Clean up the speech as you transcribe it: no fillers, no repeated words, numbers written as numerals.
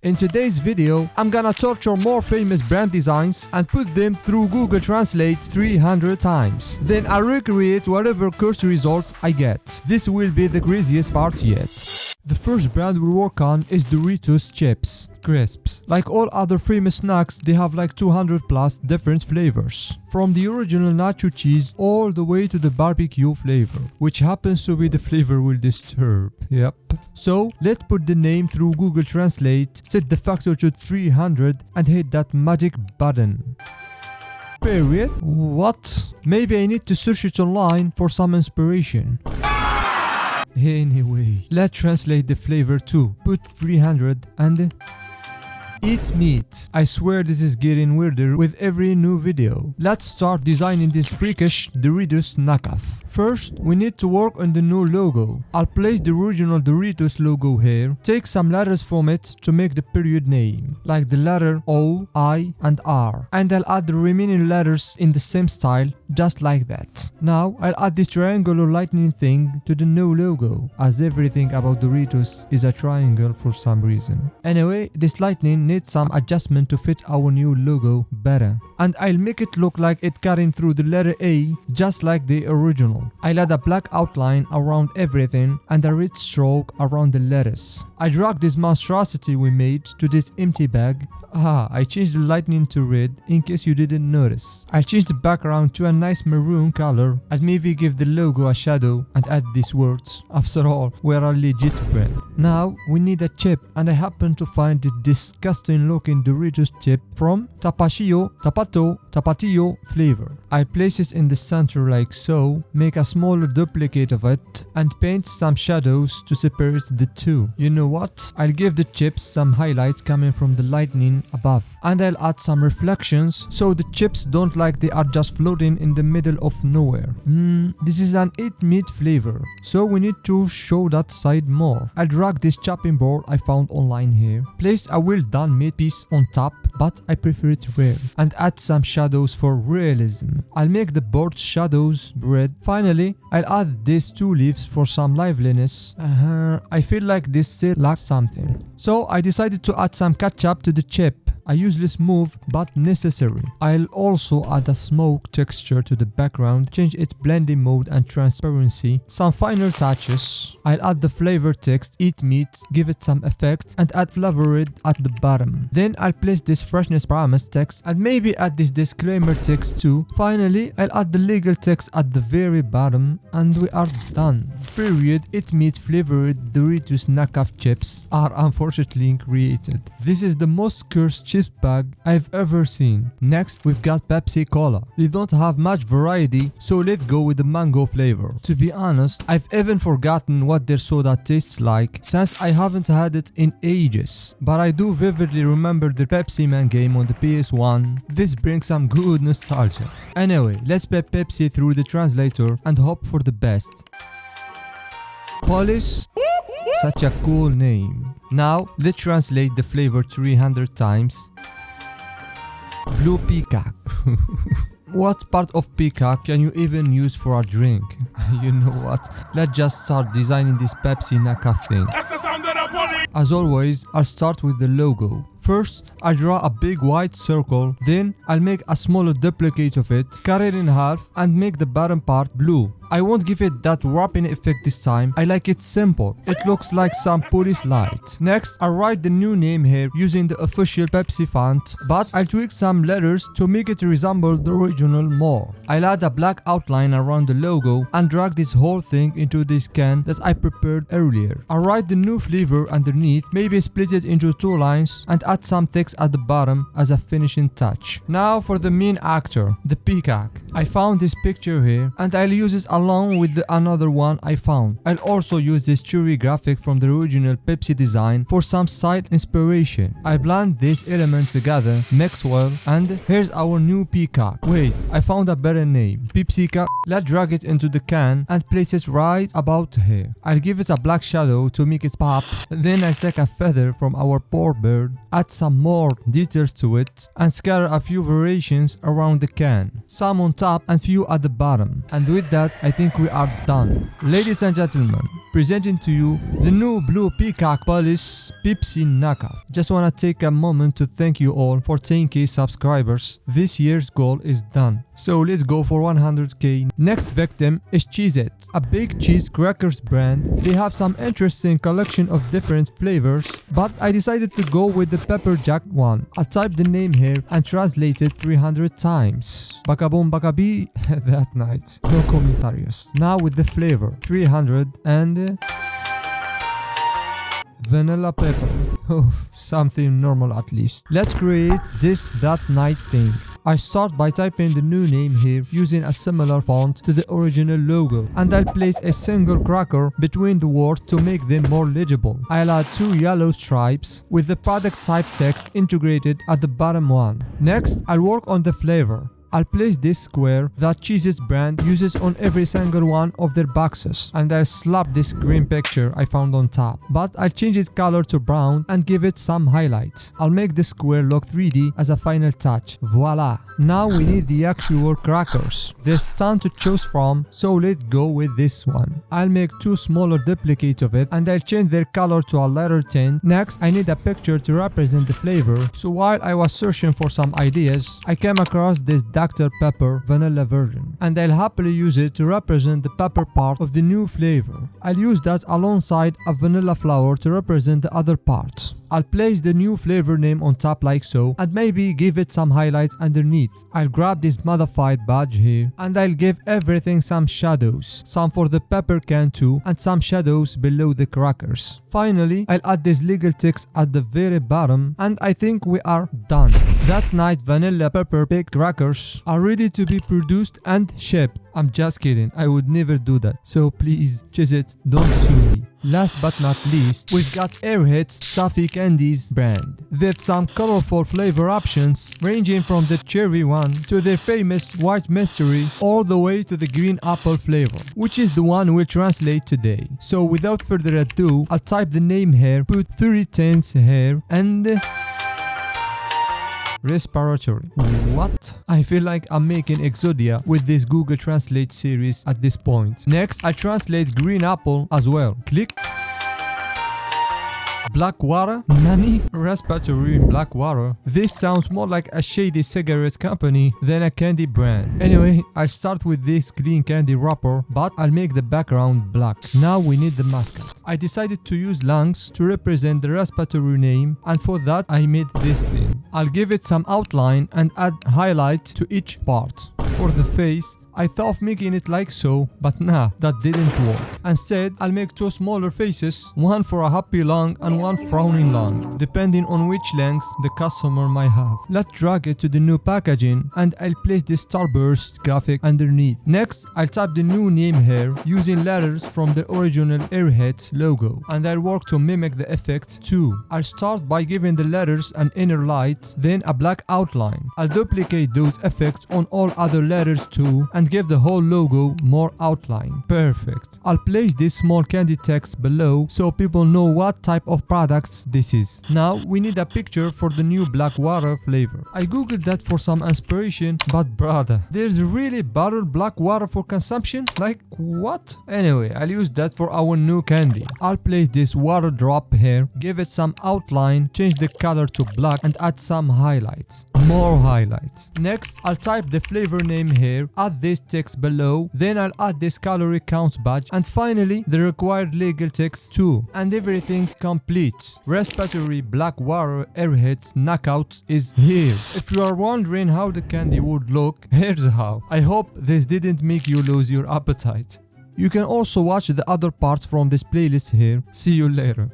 In today's video, I'm gonna torture more famous brand designs and put them through Google Translate 300 times. Then I'll recreate whatever cursed result I get. This will be the craziest part yet. The first brand we'll work on is Doritos chips. Crisps. Like all other famous snacks, they have like 200 plus different flavors. From the original nacho cheese all the way to the barbecue flavor, which happens to be the flavor we'll disturb. Yep. So let's put the name through Google Translate, set the factor to 300 and hit that magic button. Period? What? Maybe I need to search it online for some inspiration. Anyway, let's translate the flavor too. Put 300 and eat meat. I swear this is getting weirder with every new video. Let's start designing this freakish Doritos knockoff. First, we need to work on the new logo. I'll place the original Doritos logo here. Take some letters from it to make the period name, like the letter O, I, and R. And I'll add the remaining letters in the same style, just like that. Now, I'll add this triangular lightning thing to the new logo, as everything about Doritos is a triangle for some reason. Anyway, this lightning needs some adjustment to fit our new logo better. And I'll make it look like it cutting through the letter A, just like the original. I'll add a black outline around everything and a red stroke around the letters. I drag this monstrosity we made to this empty bag. I changed the lightning to red in case you didn't notice. I'll change the background to a nice maroon color and maybe give the logo a shadow and add these words. After all, we're a legit brand. Now we need a chip and I happen to find this disgusting looking Doritos chip from Tapatio flavor. I place it in the center like so, make a smaller duplicate of it and paint some shadows to separate the two. You know what? I'll give the chips some highlight coming from the lightning above and I'll add some reflections so the chips don't like they are just floating in the middle of nowhere. This is an eat meat flavor, so we need to show that side more. I'll drag this chopping board I found online here, place a well done meat piece on top, but I prefer it rare, and add some shadows for realism. I'll make the board shadows red. Finally, I'll add these two leaves for some liveliness. I feel like this still lacks something, so I decided to add some ketchup to the chip. A useless move but necessary. I'll also add a smoke texture to the background, change its blending mode and transparency, some finer touches. I'll add the flavor text eat meat, give it some effect and add flavored at the bottom. Then I'll place this freshness promise text and maybe add this disclaimer text too. Finally, I'll add the legal text at the very bottom and we are done. Period. Eat meat flavored Doritos knockoff chips are unfortunately created. This is the most cursed chips bag I've ever seen. Next, we've got Pepsi Cola. They don't have much variety, so let's go with the mango flavor. To be honest, I've even forgotten what their soda tastes like since I haven't had it in ages. But I do vividly remember the Pepsi Man game on the PS1. This brings some good nostalgia. Anyway, let's put Pepsi through the translator and hope for the best. Polish? Such a cool name. Now, let's translate the flavor 300 times. Blue peacock. What part of peacock can you even use for a drink? You know what? Let's just start designing this Pepsi knockoff thing. As always, I'll start with the logo. First, I draw a big white circle, then I'll make a smaller duplicate of it, cut it in half and make the bottom part blue. I won't give it that wrapping effect this time, I like it simple. It looks like some police light. Next, I'll write the new name here using the official Pepsi font, but I'll tweak some letters to make it resemble the original more. I'll add a black outline around the logo and drag this whole thing into this can that I prepared earlier. I'll write the new flavor underneath, maybe split it into two lines and add some text at the bottom as a finishing touch. Now for the main actor, the peacock. I found this picture here and I'll use it along with another one I found. I'll also use this cherry graphic from the original Pepsi design for some side inspiration. I blend these elements together, mix well, and here's our new peacock. Wait, I found a better name. Pepsica. Let's drag it into the can and place it right about here. I'll give it a black shadow to make it pop. Then I'll take a feather from our poor bird, add some more details to it, and scatter a few variations around the can. Some on top and few at the bottom. And with that, I think we are done. Ladies and gentlemen, presenting to you the new Blue Peacock Polish Pepsi knockoff. Just wanna take a moment to thank you all for 10k subscribers. This year's goal is done. So let's go for 100k. Next victim is Cheez-It, a big cheese crackers brand. They have some interesting collection of different flavors, but I decided to go with the pepper jack one. I'll type the name here and translate it 300 times. Baka boom baka bee that night. No commentaries. Now with the flavor 300 and vanilla pepper. Oh, something normal at least. Let's create this that night thing. I start by typing the new name here using a similar font to the original logo, and I'll place a single cracker between the words to make them more legible. I'll add 2 yellow stripes with the product type text integrated at the bottom one. Next, I'll work on the flavor. I'll place this square that Cheez-It brand uses on every single one of their boxes, and I'll slap this green picture I found on top, but I'll change its color to brown and give it some highlights. I'll make the square look 3D as a final touch. Voila! Now we need the actual crackers. There's ton to choose from, so let's go with this one. I'll make 2 smaller duplicates of it and I'll change their color to a lighter tint. Next, I need a picture to represent the flavor, so while I was searching for some ideas, I came across this Dr. Pepper vanilla version, and I'll happily use it to represent the pepper part of the new flavor. I'll use that alongside a vanilla flower to represent the other parts. I'll place the new flavor name on top like so, and maybe give it some highlights underneath. I'll grab this modified badge here, and I'll give everything some shadows, some for the pepper can too, and some shadows below the crackers. Finally, I'll add this legal text at the very bottom, and I think we are done. That night vanilla pepper baked crackers are ready to be produced and shipped. I'm just kidding, I would never do that, so please, Cheez-It, don't sue me. Last but not least, we've got Airheads Toffee Candies brand. They've some colorful flavor options ranging from the cherry one to their famous white mystery all the way to the green apple flavor, which is the one we'll translate today. So without further ado, I'll type the name here, put 3 tenths here, and respiratory. What? I feel like I'm making Exodia with this Google Translate series at this point. Next, I translate green apple as well. Click. Black water? Nani? Respiratory black water? This sounds more like a shady cigarette company than a candy brand. Anyway, I'll start with this green candy wrapper, but I'll make the background black. Now we need the mascot. I decided to use lungs to represent the respiratory name, and for that I made this thing. I'll give it some outline and add highlight to each part. For the face, I thought of making it like so, but nah, that didn't work. Instead, I'll make 2 smaller faces, one for a happy lung and one frowning lung, depending on which length the customer might have. Let's drag it to the new packaging, and I'll place the starburst graphic underneath. Next, I'll type the new name here using letters from the original Airheads logo, and I'll work to mimic the effect too. I'll start by giving the letters an inner light, then a black outline. I'll duplicate those effects on all other letters too, and give the whole logo more outline. Perfect. I'll place this small candy text below so people know what type of products this is. Now we need a picture for the new black water flavor. I googled that for some inspiration, but brother, there's really bottled black water for consumption? Like what? Anyway, I'll use that for our new candy. I'll place this water drop here, give it some outline, change the color to black, and add some highlights. More highlights. Next, I'll type the flavor name here, add this text below, then I'll add this calorie count badge, and finally the required legal text too, and everything's complete. Respiratory black water Airheads knockout is here. If you are wondering how the candy would look, here's how. I hope this didn't make you lose your appetite. You can also watch the other parts from this playlist here. See you later.